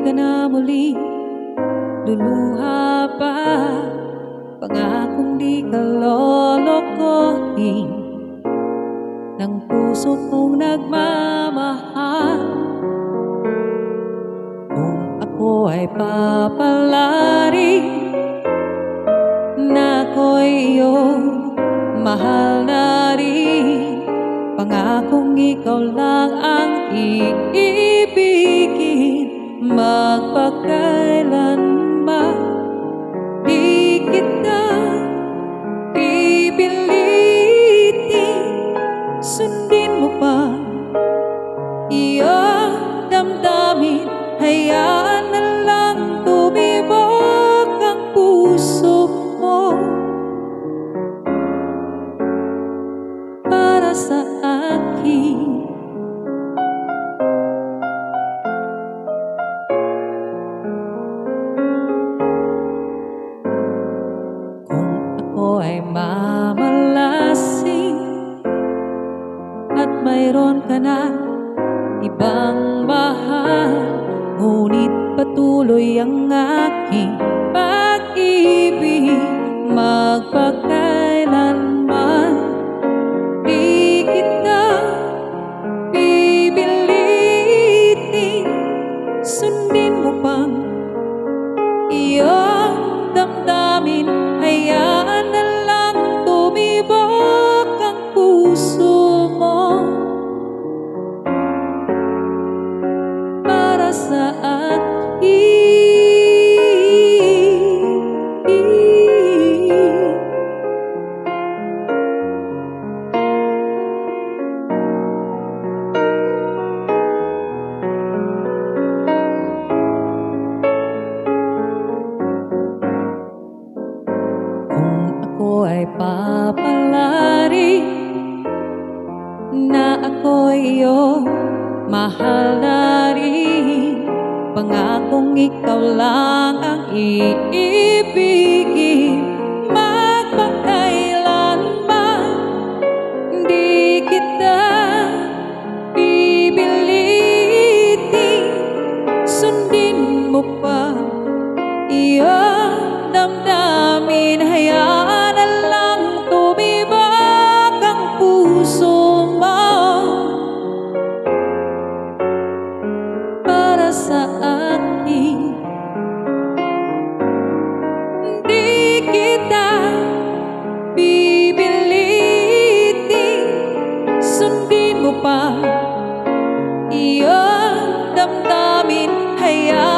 ka na muli luluha pa. Pangakong di ka lolokohin ng puso kong nagmamahal. Kung ako ay papalari na ako'y iyong mahal na rin, pangakong ikaw lang ang iibigin magpakailanman. Di kita pipilitin, sundin mo pa iyong damdamin. Hayaan na lang tumibok ang puso mo para sa akin. Ako ay mamalasing at mayroon ka na ibang mahal, ngunit patuloy ang aking pag-ibig magpakailanman. Di kita pipilitin, sundin mo pang iyong damdamin. Hayaan na lang tumibok ang puso mo para sa akin. Ako ay papalari na ako'y iyong mahal na rin, pangakong ikaw lang ang iibigin magpakailanman. Di kita pipilitin, sundin mo pa iyong damdamin. Hayaan na lang tumibok ang puso mo para sa akin. Di kita pipilitin, sundin mo pa iyong damdamin. Hayaan